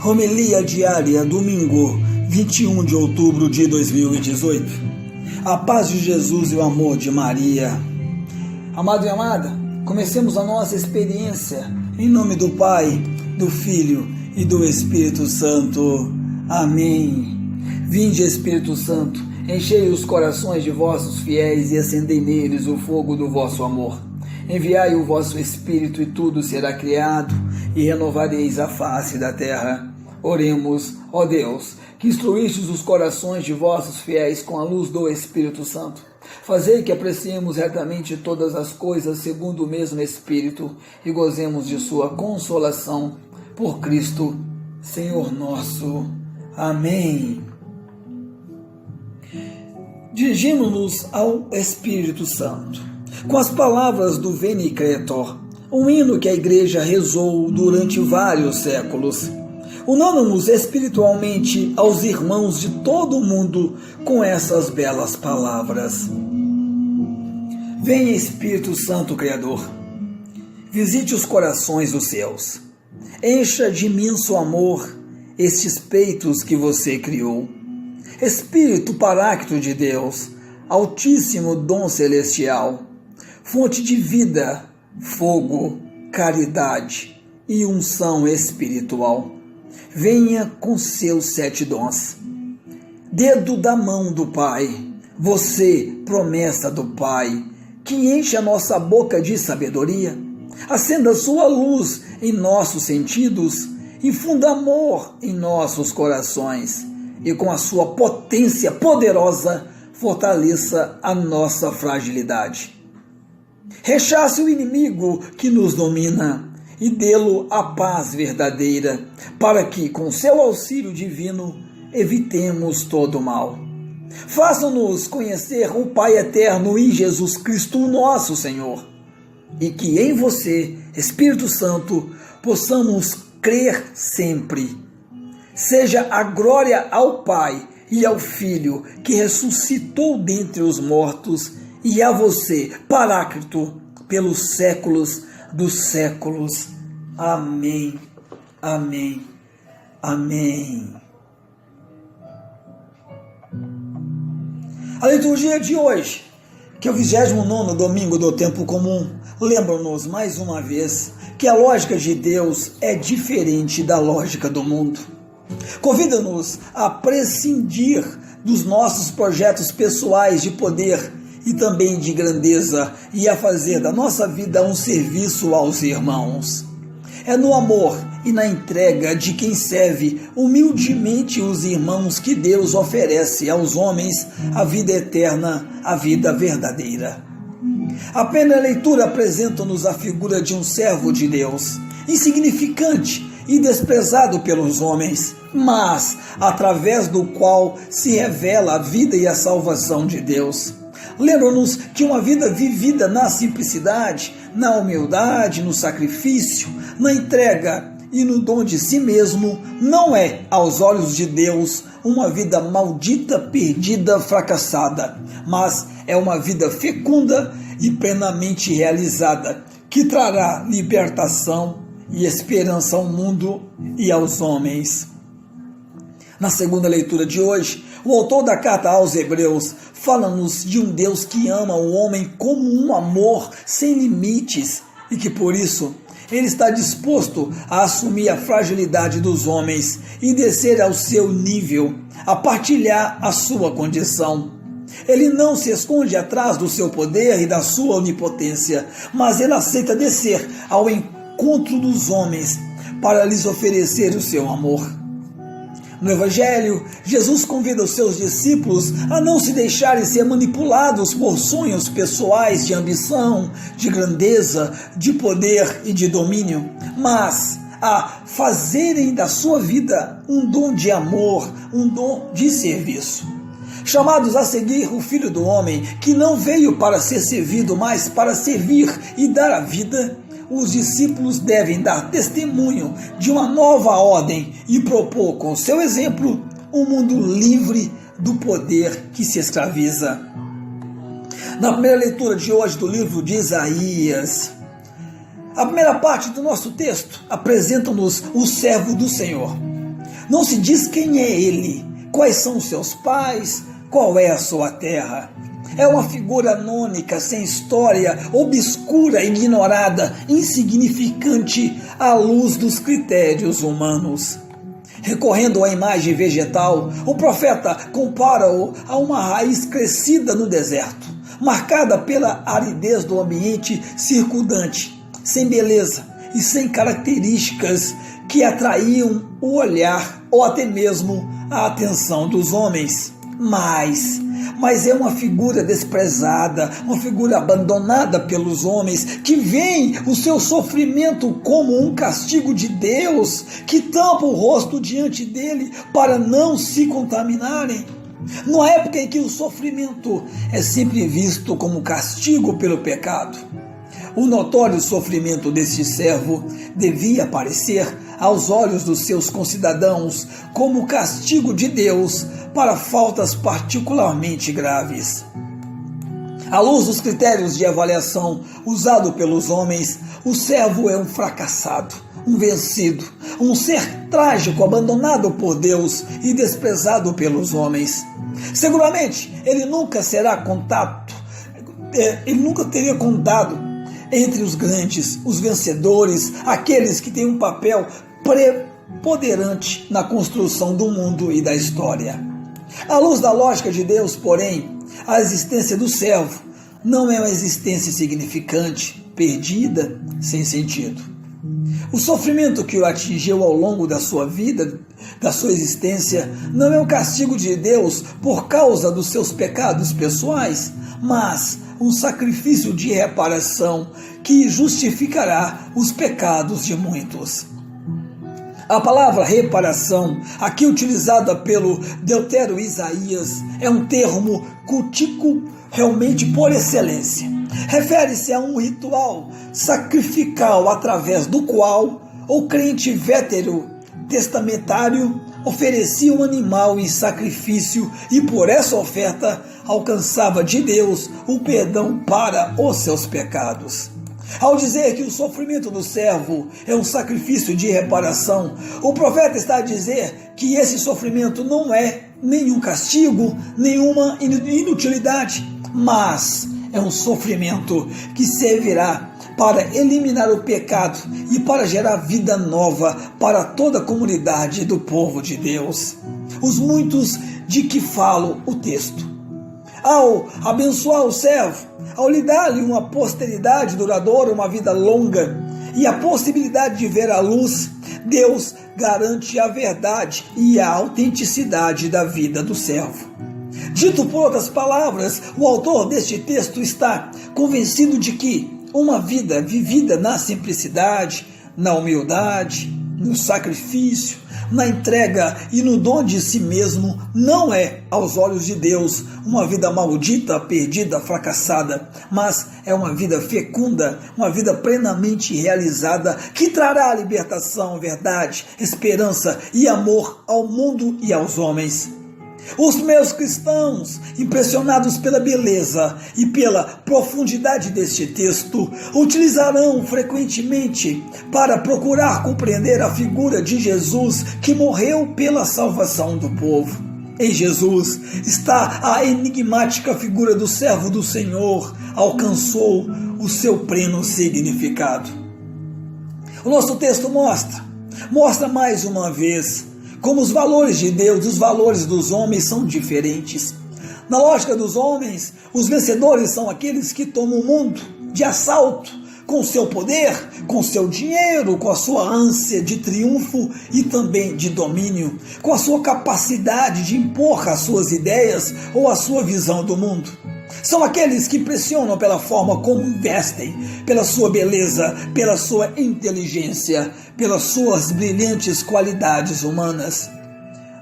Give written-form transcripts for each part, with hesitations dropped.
Homilia diária, domingo, 21 de outubro de 2018. A paz de Jesus e o amor de Maria. Amado e amada, comecemos a nossa experiência em nome do Pai, do Filho e do Espírito Santo. Amém. Vinde, Espírito Santo, enchei os corações de vossos fiéis e acendei neles o fogo do vosso amor. Enviai o vosso Espírito e tudo será criado e renovareis a face da terra. Oremos, ó Deus, que instruístes os corações de vossos fiéis com a luz do Espírito Santo. Fazei que apreciemos retamente todas as coisas segundo o mesmo Espírito e gozemos de sua consolação por Cristo, Senhor nosso. Amém. Dirigimos-nos ao Espírito Santo, com as palavras do Veni Creator, um hino que a Igreja rezou durante vários séculos. Unamos-nos espiritualmente aos irmãos de todo o mundo com essas belas palavras. Venha, Espírito Santo Criador, visite os corações dos céus, encha de imenso amor estes peitos que você criou. Espírito Paráclito de Deus, Altíssimo Dom Celestial, fonte de vida, fogo, caridade e unção espiritual, venha com seus 7 dons. Dedo da mão do Pai, você, promessa do Pai, que enche a nossa boca de sabedoria, acenda sua luz em nossos sentidos, infunda amor em nossos corações e com a sua potência poderosa fortaleça a nossa fragilidade. Rechace o inimigo que nos domina e dê-lo a paz verdadeira, para que, com seu auxílio divino, evitemos todo o mal. Faça-nos conhecer o Pai eterno em Jesus Cristo, nosso Senhor, e que em você, Espírito Santo, possamos crer sempre. Seja a glória ao Pai e ao Filho, que ressuscitou dentre os mortos, e a você, Paráclito, pelos séculos dos séculos. Amém, amém, amém. A liturgia de hoje, que é o 29º domingo do tempo comum, lembra-nos mais uma vez que a lógica de Deus é diferente da lógica do mundo. Convida-nos a prescindir dos nossos projetos pessoais de poder e também de grandeza e a fazer da nossa vida um serviço aos irmãos. É no amor e na entrega de quem serve humildemente os irmãos que Deus oferece aos homens a vida eterna, a vida verdadeira. A primeira leitura apresenta-nos a figura de um servo de Deus, insignificante e desprezado pelos homens, mas através do qual se revela a vida e a salvação de Deus. Lembra-nos que uma vida vivida na simplicidade, na humildade, no sacrifício, na entrega e no dom de si mesmo não é, aos olhos de Deus, uma vida maldita, perdida, fracassada, mas é uma vida fecunda e plenamente realizada, que trará libertação e esperança ao mundo e aos homens. Na segunda leitura de hoje, o autor da carta aos Hebreus fala-nos de um Deus que ama o homem como um amor sem limites e que, por isso, ele está disposto a assumir a fragilidade dos homens e descer ao seu nível, a partilhar a sua condição. Ele não se esconde atrás do seu poder e da sua onipotência, mas ele aceita descer ao encontro dos homens para lhes oferecer o seu amor. No Evangelho, Jesus convida os seus discípulos a não se deixarem ser manipulados por sonhos pessoais de ambição, de grandeza, de poder e de domínio, mas a fazerem da sua vida um dom de amor, um dom de serviço. Chamados a seguir o Filho do Homem, que não veio para ser servido, mas para servir e dar a vida, os discípulos devem dar testemunho de uma nova ordem e propor com seu exemplo um mundo livre do poder que se escraviza. Na primeira leitura de hoje do livro de Isaías, a primeira parte do nosso texto apresenta-nos o servo do Senhor, Não se diz quem é ele, quais são os seus pais, qual é a sua terra. É uma figura anônica, sem história, obscura, ignorada, insignificante à luz dos critérios humanos. Recorrendo à imagem vegetal, o profeta compara-o a uma raiz crescida no deserto, marcada pela aridez do ambiente circundante, sem beleza e sem características que atraíam o olhar ou até mesmo a atenção dos homens. Mas é uma figura desprezada, uma figura abandonada pelos homens, que veem o seu sofrimento como um castigo de Deus, que tampa o rosto diante dele para não se contaminarem. Numa época em que o sofrimento é sempre visto como castigo pelo pecado, o notório sofrimento deste servo devia aparecer aos olhos dos seus concidadãos como castigo de Deus para faltas particularmente graves. À luz dos critérios de avaliação usados pelos homens, o servo é um fracassado, um vencido, um ser trágico abandonado por Deus e desprezado pelos homens. Seguramente, ele nunca teria contado entre os grandes, os vencedores, aqueles que têm um papel preponderante na construção do mundo e da história. À luz da lógica de Deus, porém, a existência do servo não é uma existência insignificante, perdida, sem sentido. O sofrimento que o atingiu ao longo da sua vida, da sua existência, não é um castigo de Deus por causa dos seus pecados pessoais, mas um sacrifício de reparação que justificará os pecados de muitos. A palavra reparação, aqui utilizada pelo deutero Isaías, é um termo cultico realmente por excelência. Refere-se a um ritual sacrificial através do qual o crente veterotestamentário oferecia um animal em sacrifício e por essa oferta alcançava de Deus o perdão para os seus pecados. Ao dizer que o sofrimento do servo é um sacrifício de reparação, o profeta está a dizer que esse sofrimento não é nenhum castigo, nenhuma inutilidade, mas é um sofrimento que servirá para eliminar o pecado e para gerar vida nova para toda a comunidade do povo de Deus. Os muitos de que falo o texto. Ao abençoar o servo, ao lhe dar-lhe uma posteridade duradoura, uma vida longa e a possibilidade de ver a luz, Deus garante a verdade e a autenticidade da vida do servo. Dito por outras palavras, o autor deste texto está convencido de que uma vida vivida na simplicidade, na humildade, no sacrifício, na entrega e no dom de si mesmo não é, aos olhos de Deus, uma vida maldita, perdida, fracassada, mas é uma vida fecunda, uma vida plenamente realizada que trará libertação, verdade, esperança e amor ao mundo e aos homens. Os meus cristãos, impressionados pela beleza e pela profundidade deste texto, utilizarão frequentemente para procurar compreender a figura de Jesus que morreu pela salvação do povo. Em Jesus está a enigmática figura do servo do Senhor, alcançou o seu pleno significado. O nosso texto mostra mais uma vez como os valores de Deus e os valores dos homens são diferentes. Na lógica dos homens, os vencedores são aqueles que tomam o mundo de assalto com seu poder, com seu dinheiro, com a sua ânsia de triunfo e também de domínio, com a sua capacidade de impor as suas ideias ou a sua visão do mundo. São aqueles que impressionam pela forma como vestem, pela sua beleza, pela sua inteligência, pelas suas brilhantes qualidades humanas.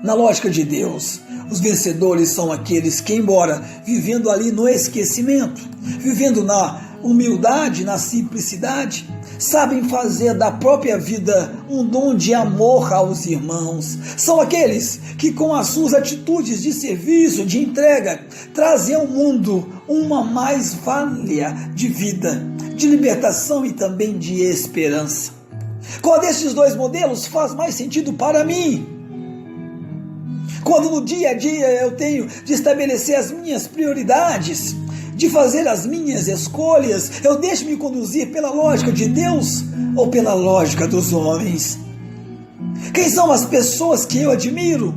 Na lógica de Deus, os vencedores são aqueles que, embora vivendo ali no esquecimento, vivendo na humildade, na simplicidade, sabem fazer da própria vida um dom de amor aos irmãos. São aqueles que, com as suas atitudes de serviço, de entrega, trazem ao mundo uma mais-valia de vida, de libertação e também de esperança. Qual destes dois modelos faz mais sentido para mim? Quando no dia a dia eu tenho de estabelecer as minhas prioridades, de fazer as minhas escolhas, eu deixo me conduzir pela lógica de Deus ou pela lógica dos homens? Quem são as pessoas que eu admiro,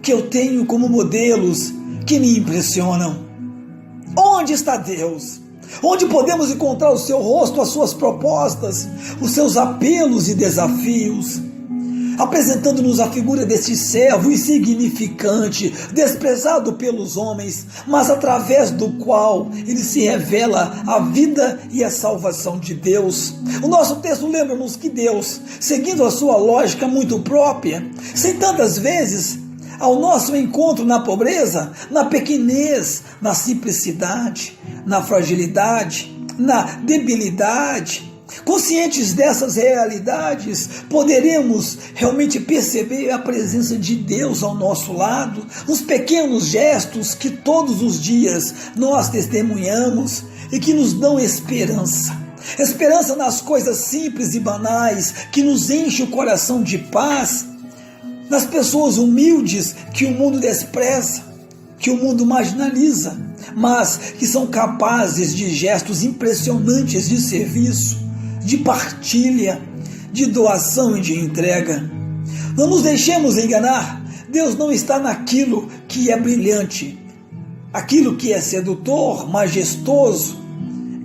que eu tenho como modelos, que me impressionam? Onde está Deus? Onde podemos encontrar o seu rosto, as suas propostas, os seus apelos e desafios? Apresentando-nos a figura deste servo insignificante, desprezado pelos homens, mas através do qual ele se revela a vida e a salvação de Deus. O nosso texto lembra-nos que Deus, seguindo a sua lógica muito própria, sem tantas vezes ao nosso encontro na pobreza, na pequenez, na simplicidade, na fragilidade, na debilidade. Conscientes dessas realidades, poderemos realmente perceber a presença de Deus ao nosso lado, nos pequenos gestos que todos os dias nós testemunhamos e que nos dão esperança. Esperança nas coisas simples e banais que nos enche o coração de paz, nas pessoas humildes que o mundo despreza, que o mundo marginaliza, mas que são capazes de gestos impressionantes de serviço, de partilha, de doação e de entrega. Não nos deixemos enganar. Deus não está naquilo que é brilhante, aquilo que é sedutor, majestoso,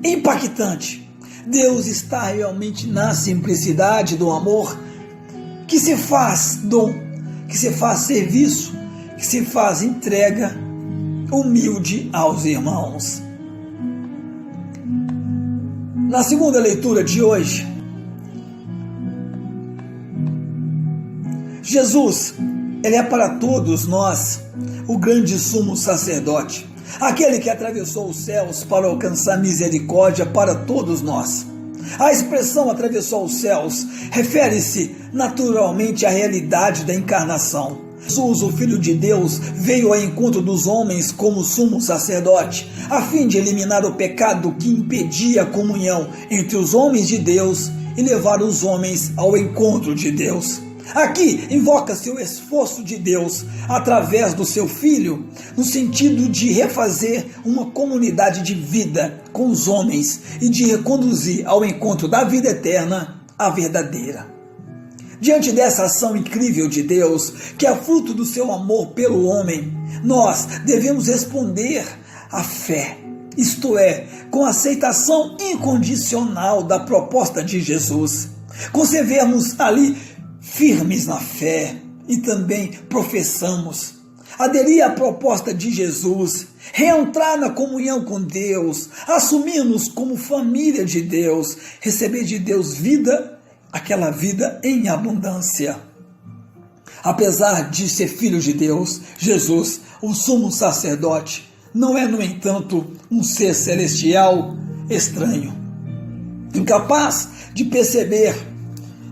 impactante. Deus está realmente na simplicidade do amor, que se faz dom, que se faz serviço, que se faz entrega humilde aos irmãos. Na segunda leitura de hoje, Jesus, ele é para todos nós o grande sumo sacerdote, aquele que atravessou os céus para alcançar misericórdia para todos nós. A expressão atravessou os céus refere-se naturalmente à realidade da encarnação. Jesus, o Filho de Deus, veio ao encontro dos homens como sumo sacerdote, a fim de eliminar o pecado que impedia a comunhão entre os homens de Deus e levar os homens ao encontro de Deus. Aqui invoca-se o esforço de Deus através do seu Filho, no sentido de refazer uma comunidade de vida com os homens e de reconduzir ao encontro da vida eterna, a verdadeira. Diante dessa ação incrível de Deus, que é fruto do seu amor pelo homem, nós devemos responder à fé, isto é, com aceitação incondicional da proposta de Jesus. Conservemos ali firmes na fé e também professamos aderir à proposta de Jesus, reentrar na comunhão com Deus, assumir-nos como família de Deus, receber de Deus vida, aquela vida em abundância. Apesar de ser filho de Deus, Jesus, o sumo sacerdote, não é, no entanto, um ser celestial estranho, incapaz de perceber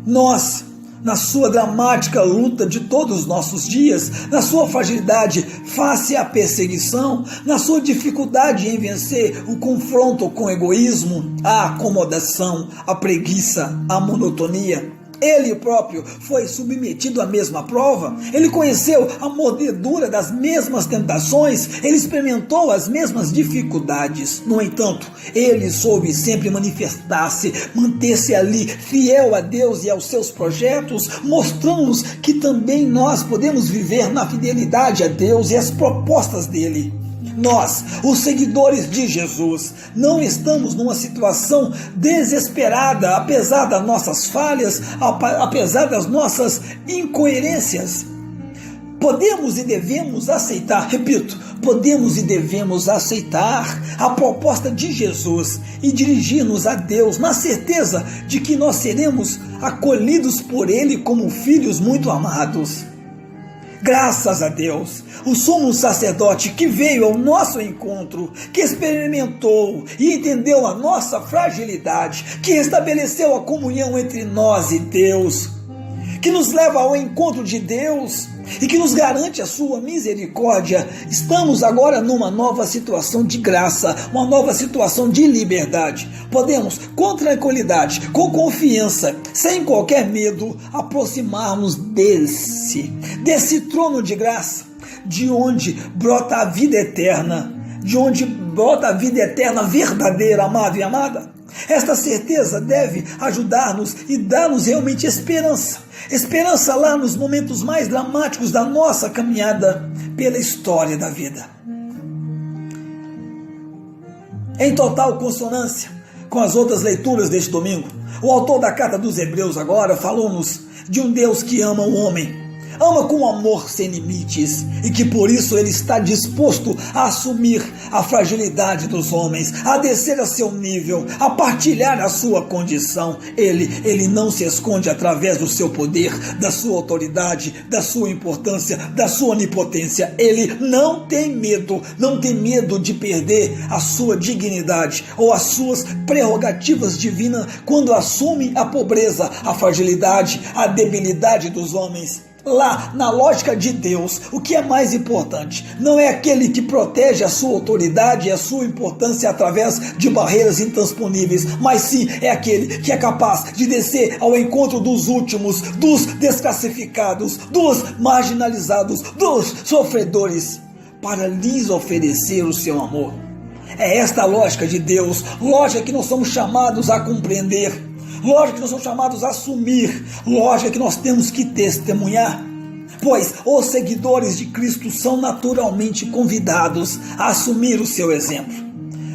nós, na sua dramática luta de todos os nossos dias, na sua fragilidade face à perseguição, na sua dificuldade em vencer o confronto com o egoísmo, a acomodação, a preguiça, a monotonia. Ele próprio foi submetido à mesma prova, ele conheceu a mordedura das mesmas tentações, ele experimentou as mesmas dificuldades. No entanto, ele soube sempre manifestar-se, manter-se ali fiel a Deus e aos seus projetos, mostrando-nos que também nós podemos viver na fidelidade a Deus e às propostas dele. Nós, os seguidores de Jesus, não estamos numa situação desesperada, apesar das nossas falhas, apesar das nossas incoerências. Podemos e devemos aceitar, repito, podemos e devemos aceitar a proposta de Jesus e dirigir-nos a Deus na certeza de que nós seremos acolhidos por Ele como filhos muito amados. Graças a Deus, o sumo sacerdote que veio ao nosso encontro, que experimentou e entendeu a nossa fragilidade, que estabeleceu a comunhão entre nós e Deus, que nos leva ao encontro de Deus e que nos garante a sua misericórdia. Estamos agora numa nova situação de graça, uma nova situação de liberdade. Podemos, com tranquilidade, com confiança, sem qualquer medo, aproximar-nos desse trono de graça, de onde brota a vida eterna, de onde brota a vida eterna verdadeira, amado e amada. Esta certeza deve ajudar-nos e dar-nos realmente esperança. Esperança lá nos momentos mais dramáticos da nossa caminhada pela história da vida. Em total consonância com as outras leituras deste domingo, o autor da Carta dos Hebreus agora falou-nos de um Deus que ama o homem. Ama com amor sem limites e que por isso ele está disposto a assumir a fragilidade dos homens, a descer a seu nível, a partilhar a sua condição. Ele não se esconde através do seu poder, da sua autoridade, da sua importância, da sua onipotência. Ele não tem medo de perder a sua dignidade ou as suas prerrogativas divinas quando assume a pobreza, a fragilidade, a debilidade dos homens. Lá, na lógica de Deus, o que é mais importante não é aquele que protege a sua autoridade e a sua importância através de barreiras intransponíveis, mas sim é aquele que é capaz de descer ao encontro dos últimos, dos desclassificados, dos marginalizados, dos sofredores, para lhes oferecer o seu amor. É esta a lógica de Deus, lógica que nós somos chamados a compreender, lógica que nós somos chamados a assumir, lógica que nós temos que testemunhar, pois os seguidores de Cristo são naturalmente convidados a assumir o seu exemplo.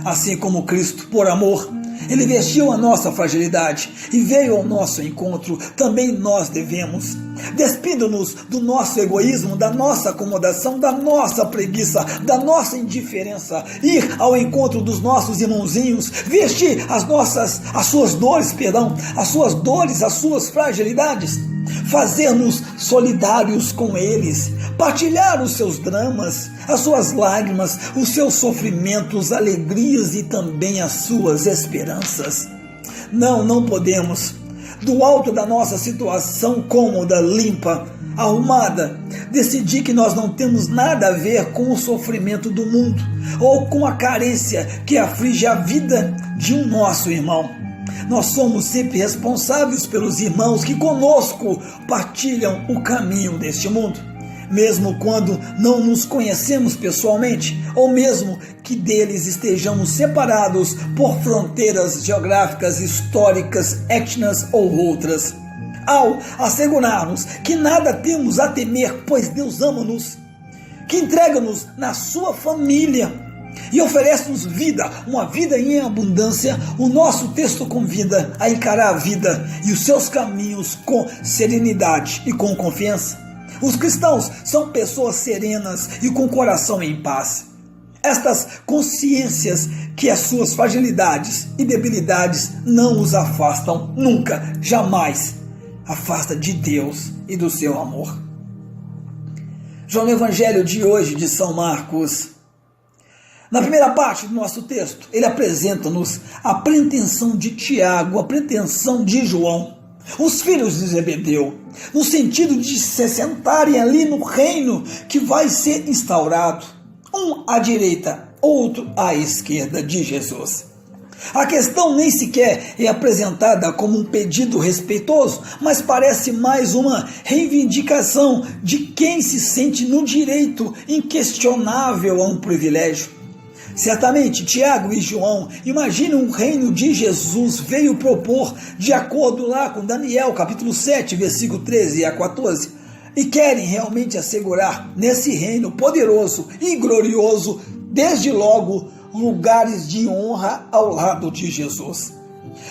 Assim como Cristo, por amor, ele vestiu a nossa fragilidade e veio ao nosso encontro, também nós devemos, despindo-nos do nosso egoísmo, da nossa acomodação, da nossa preguiça, da nossa indiferença, ir ao encontro dos nossos irmãozinhos, vestir as suas dores, as suas fragilidades, fazer-nos solidários com eles, partilhar os seus dramas, as suas lágrimas, os seus sofrimentos, alegrias e também as suas esperanças. Não podemos, do alto da nossa situação cômoda, limpa, arrumada, decidir que nós não temos nada a ver com o sofrimento do mundo ou com a carência que aflige a vida de um nosso irmão. Nós somos sempre responsáveis pelos irmãos que conosco partilham o caminho deste mundo, mesmo quando não nos conhecemos pessoalmente, ou mesmo que deles estejamos separados por fronteiras geográficas, históricas, étnicas ou outras. Ao assegurarmos que nada temos a temer, pois Deus ama-nos, que entrega-nos na sua família e oferece-nos vida, uma vida em abundância, o nosso texto convida a encarar a vida e os seus caminhos com serenidade e com confiança. Os cristãos são pessoas serenas e com coração em paz. Estas consciências que as suas fragilidades e debilidades não os afastam nunca, jamais, afasta de Deus e do seu amor. Já no Evangelho de hoje de São Marcos, na primeira parte do nosso texto, ele apresenta-nos a pretensão de Tiago, a pretensão de João, os filhos de Zebedeu, no sentido de se sentarem ali no reino que vai ser instaurado, um à direita, outro à esquerda de Jesus. A questão nem sequer é apresentada como um pedido respeitoso, mas parece mais uma reivindicação de quem se sente no direito inquestionável a um privilégio. Certamente Tiago e João imaginam um reino de Jesus veio propor de acordo lá com Daniel capítulo 7, versículo 13 a 14, e querem realmente assegurar nesse reino poderoso e glorioso, desde logo, lugares de honra ao lado de Jesus.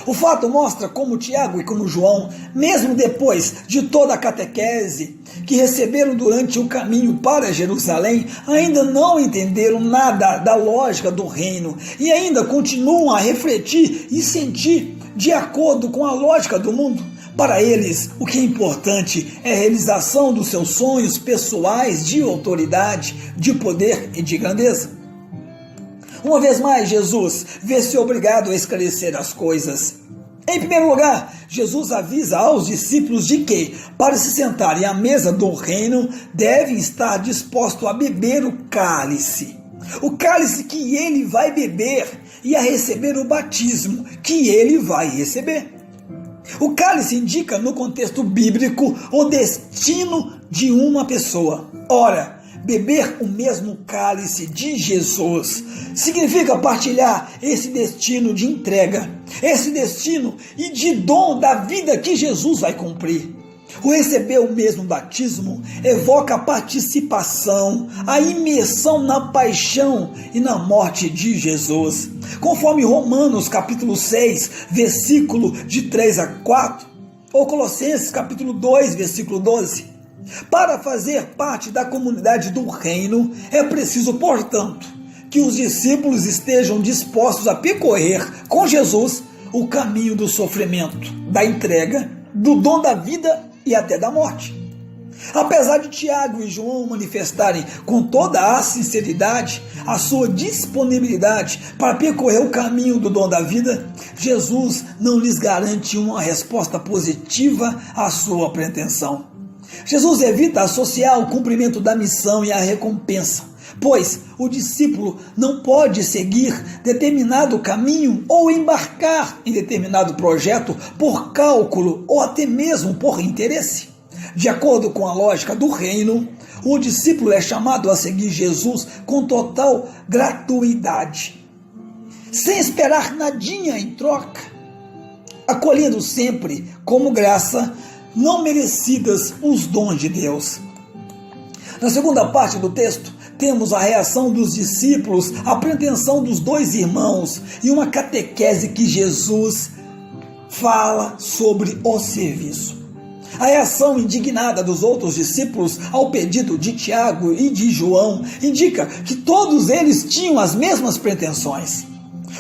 O fato mostra como Tiago e como João, mesmo depois de toda a catequese que receberam durante o caminho para Jerusalém, ainda não entenderam nada da lógica do reino e ainda continuam a refletir e sentir de acordo com a lógica do mundo. Para eles, o que é importante é a realização dos seus sonhos pessoais de autoridade, de poder e de grandeza. Uma vez mais, Jesus vê-se obrigado a esclarecer as coisas. Em primeiro lugar, Jesus avisa aos discípulos de que, para se sentarem à mesa do reino, devem estar dispostos a beber o cálice que ele vai beber e a receber o batismo que ele vai receber. O cálice indica, no contexto bíblico, o destino de uma pessoa. Ora, beber o mesmo cálice de Jesus significa partilhar esse destino de entrega, esse destino e de dom da vida que Jesus vai cumprir. O receber o mesmo batismo evoca a participação, a imersão na paixão e na morte de Jesus. Conforme Romanos capítulo 6, versículo de 3 a 4, ou Colossenses capítulo 2, versículo 12. Para fazer parte da comunidade do reino, é preciso, portanto, que os discípulos estejam dispostos a percorrer com Jesus o caminho do sofrimento, da entrega, do dom da vida e até da morte. Apesar de Tiago e João manifestarem com toda a sinceridade a sua disponibilidade para percorrer o caminho do dom da vida, Jesus não lhes garante uma resposta positiva à sua pretensão. Jesus evita associar o cumprimento da missão e a recompensa, pois o discípulo não pode seguir determinado caminho ou embarcar em determinado projeto por cálculo ou até mesmo por interesse. De acordo com a lógica do reino, o discípulo é chamado a seguir Jesus com total gratuidade, sem esperar nadinha em troca, acolhendo sempre como graça não merecidas os dons de Deus. Na segunda parte do texto, temos a reação dos discípulos à pretensão dos dois irmãos e uma catequese que Jesus fala sobre o serviço. A reação indignada dos outros discípulos ao pedido de Tiago e de João indica que todos eles tinham as mesmas pretensões.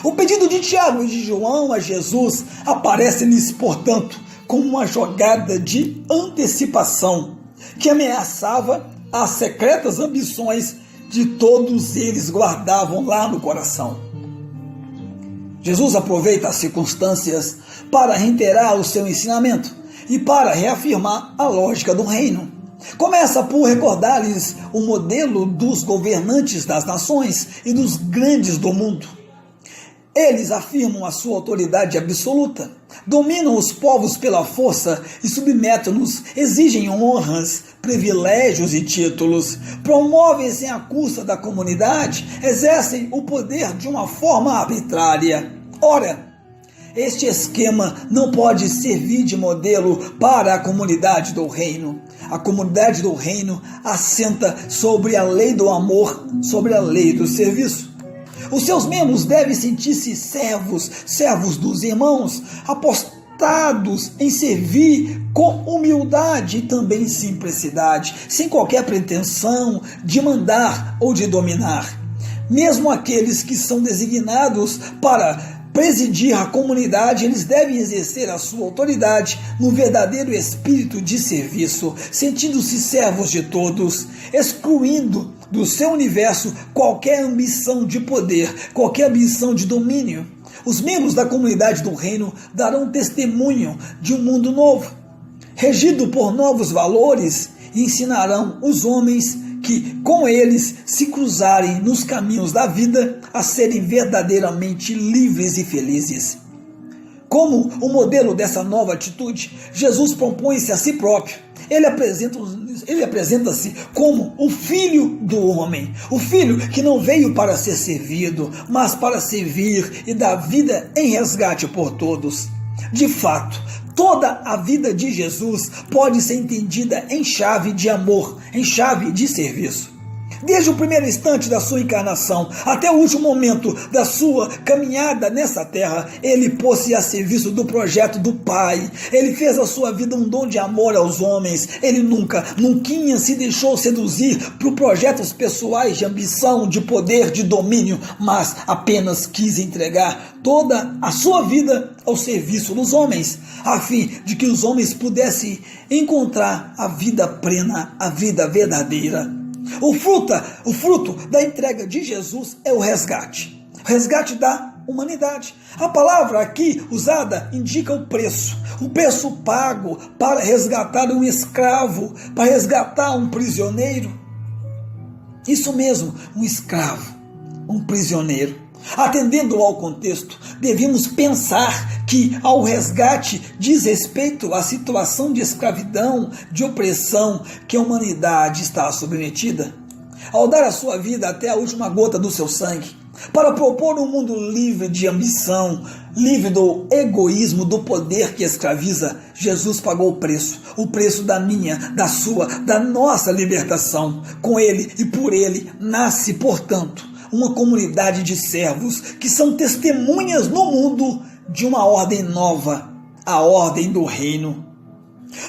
O pedido de Tiago e de João a Jesus aparece-lhes, portanto, como uma jogada de antecipação que ameaçava as secretas ambições de todos eles guardavam lá no coração. Jesus aproveita as circunstâncias para reiterar o seu ensinamento e para reafirmar a lógica do reino. Começa por recordar-lhes o modelo dos governantes das nações e dos grandes do mundo. Eles afirmam a sua autoridade absoluta, dominam os povos pela força e submetem-nos, exigem honras, privilégios e títulos, promovem-se à custa da comunidade, exercem o poder de uma forma arbitrária. Ora, este esquema não pode servir de modelo para a comunidade do reino. A comunidade do reino assenta sobre a lei do amor, sobre a lei do serviço. Os seus membros devem sentir-se servos dos irmãos, apostados em servir com humildade e também simplicidade, sem qualquer pretensão de mandar ou de dominar. Mesmo aqueles que são designados para presidir a comunidade, eles devem exercer a sua autoridade no verdadeiro espírito de serviço, sentindo-se servos de todos, excluindo do seu universo qualquer ambição de poder, qualquer ambição de domínio. Os membros da comunidade do reino darão testemunho de um mundo novo, regido por novos valores, e ensinarão os homens que, com eles, se cruzarem nos caminhos da vida, a serem verdadeiramente livres e felizes. Como o modelo dessa nova atitude, Jesus propõe-se a si próprio. Ele apresenta-se como o Filho do homem, o Filho que não veio para ser servido, mas para servir e dar vida em resgate por todos. De fato, toda a vida de Jesus pode ser entendida em chave de amor, em chave de serviço. Desde o primeiro instante da sua encarnação até o último momento da sua caminhada nessa terra, ele pôs-se a serviço do projeto do Pai. Ele fez a sua vida um dom de amor aos homens. Ele nunca se deixou seduzir por projetos pessoais de ambição, de poder, de domínio, mas apenas quis entregar toda a sua vida ao serviço dos homens, a fim de que os homens pudessem encontrar a vida plena, a vida verdadeira. O fruto da entrega de Jesus é o resgate da humanidade. A palavra aqui usada indica o preço pago para resgatar um escravo, para resgatar um prisioneiro. Isso mesmo, um escravo, um prisioneiro. Atendendo ao contexto, devemos pensar que ao resgate diz respeito à situação de escravidão, de opressão que a humanidade está submetida. ao dar a sua vida até a última gota do seu sangue, para propor um mundo livre de ambição, livre do egoísmo, do poder que escraviza. Jesus pagou o preço da minha, da sua, da nossa libertação. Com ele e por ele nasce, portanto, uma comunidade de servos que são testemunhas no mundo de uma ordem nova, a ordem do reino.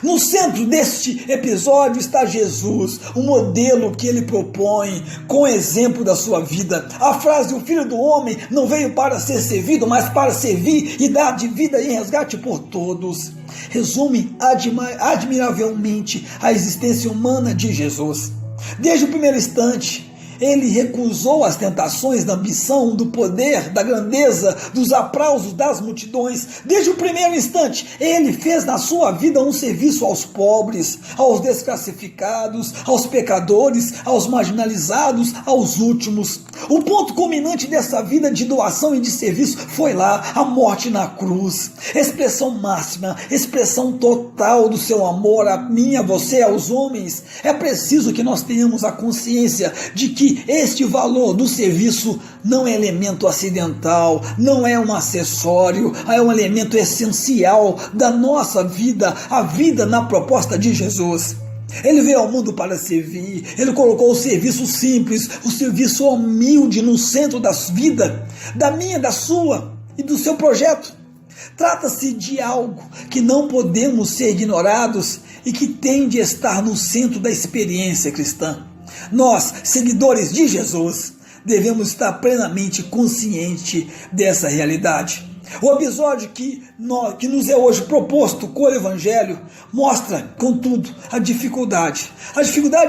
No centro deste episódio está Jesus, o modelo que ele propõe com o exemplo da sua vida. A frase, o Filho do Homem não veio para ser servido, mas para servir e dar de vida em resgate por todos, resume admiravelmente a existência humana de Jesus. Desde o primeiro instante, ele recusou as tentações da ambição, do poder, da grandeza, dos aplausos das multidões. Desde o primeiro instante, ele fez na sua vida um serviço aos pobres, aos desclassificados, aos pecadores, aos marginalizados, aos últimos. O ponto culminante dessa vida de doação e de serviço foi lá, a morte na cruz. Expressão máxima, expressão total do seu amor a mim, a você, aos homens. É preciso que nós tenhamos a consciência de que este valor do serviço não é elemento acidental, não é um acessório, é um elemento essencial da nossa vida, a vida na proposta de Jesus. Ele veio ao mundo para servir, ele colocou o serviço simples, o serviço humilde no centro da vida, da minha, da sua e do seu projeto. Trata-se de algo que não podemos ser ignorados e que tem de estar no centro da experiência cristã. Nós, seguidores de Jesus, devemos estar plenamente conscientes dessa realidade. O episódio que nos é hoje proposto com o Evangelho mostra, contudo, a dificuldade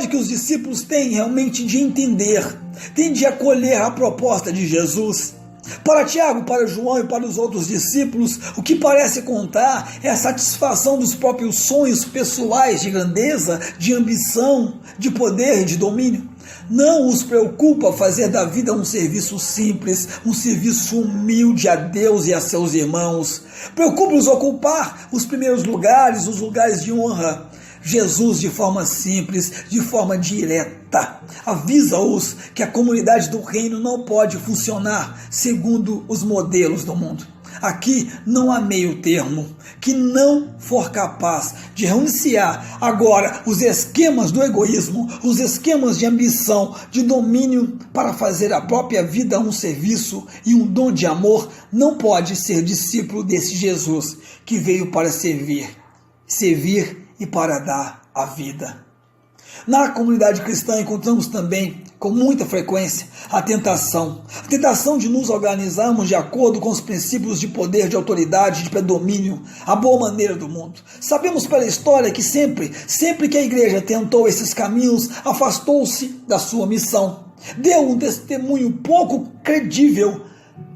que os discípulos têm realmente de entender, têm de acolher a proposta de Jesus. Para Tiago, para João e para os outros discípulos, o que parece contar é a satisfação dos próprios sonhos pessoais de grandeza, de ambição, de poder e de domínio. Não os preocupa fazer da vida um serviço simples, um serviço humilde a Deus e a seus irmãos. Preocupa-os ocupar os primeiros lugares, os lugares de honra. Jesus, de forma simples, de forma direta, avisa-os que a comunidade do reino não pode funcionar segundo os modelos do mundo. Aqui não há meio termo. Que não for capaz de renunciar agora os esquemas do egoísmo, os esquemas de ambição, de domínio para fazer a própria vida um serviço e um dom de amor, não pode ser discípulo desse Jesus que veio para servir e para dar a vida. Na comunidade cristã encontramos também, com muita frequência, a tentação de nos organizarmos de acordo com os princípios de poder, de autoridade, de predomínio, a boa maneira do mundo. Sabemos pela história que sempre que a igreja tentou esses caminhos, afastou-se da sua missão, deu um testemunho pouco credível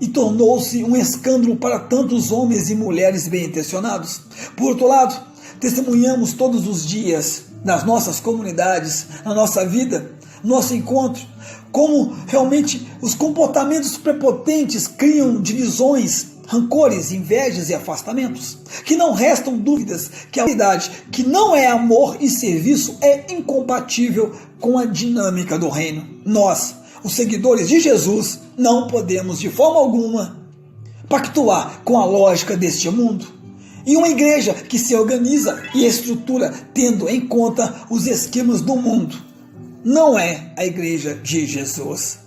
e tornou-se um escândalo para tantos homens e mulheres bem-intencionados. Por outro lado, testemunhamos todos os dias nas nossas comunidades, na nossa vida, no nosso encontro, como realmente os comportamentos prepotentes criam divisões, rancores, invejas e afastamentos, que não restam dúvidas que a unidade, que não é amor e serviço, é incompatível com a dinâmica do reino. Nós, os seguidores de Jesus, não podemos de forma alguma pactuar com a lógica deste mundo. E uma igreja que se organiza e estrutura tendo em conta os esquemas do mundo não é a igreja de Jesus.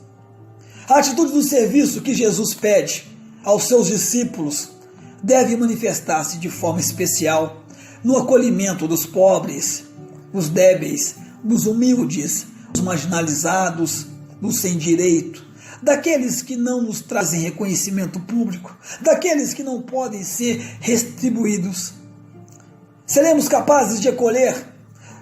A atitude do serviço que Jesus pede aos seus discípulos deve manifestar-se de forma especial no acolhimento dos pobres, dos débeis, dos humildes, dos marginalizados, dos sem direito, daqueles que não nos trazem reconhecimento público, daqueles que não podem ser retribuídos. Seremos capazes de acolher,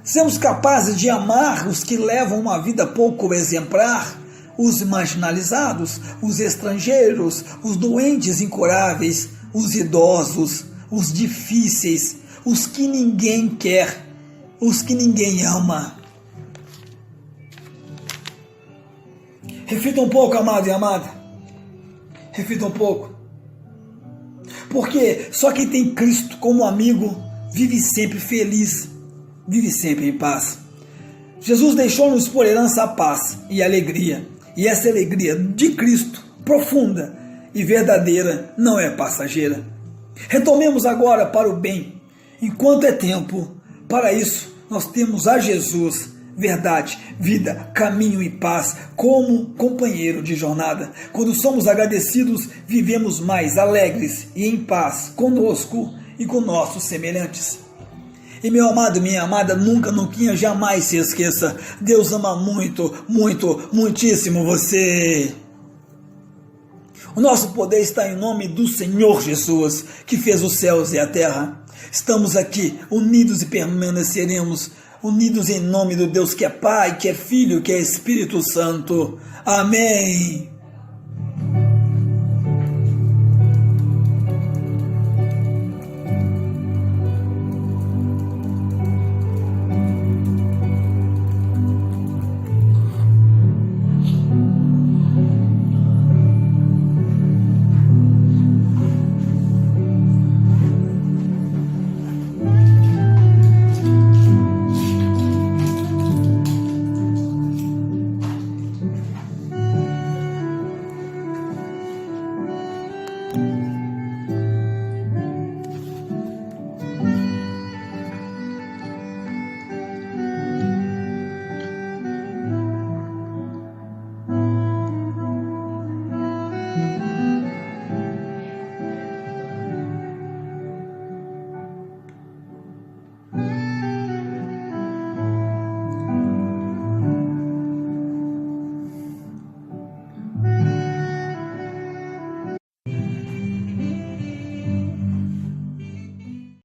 seremos capazes de amar os que levam uma vida pouco exemplar, os marginalizados, os estrangeiros, os doentes incuráveis, os idosos, os difíceis, os que ninguém quer, os que ninguém ama. Reflita um pouco, amado e amada. Reflita um pouco. Porque só quem tem Cristo como amigo vive sempre feliz, vive sempre em paz. Jesus deixou-nos por herança a paz e a alegria. E essa alegria de Cristo, profunda e verdadeira, não é passageira. Retomemos agora para o bem, enquanto é tempo. Para isso, nós temos a Jesus, verdade, vida, caminho e paz, como companheiro de jornada. Quando somos agradecidos, vivemos mais alegres e em paz conosco e com nossos semelhantes. E meu amado, minha amada, nunca, jamais se esqueça, Deus ama muito, muito, muitíssimo você. O nosso poder está em nome do Senhor Jesus, que fez os céus e a terra. Estamos aqui unidos e permaneceremos unidos em nome do Deus que é Pai, que é Filho, que é Espírito Santo. Amém.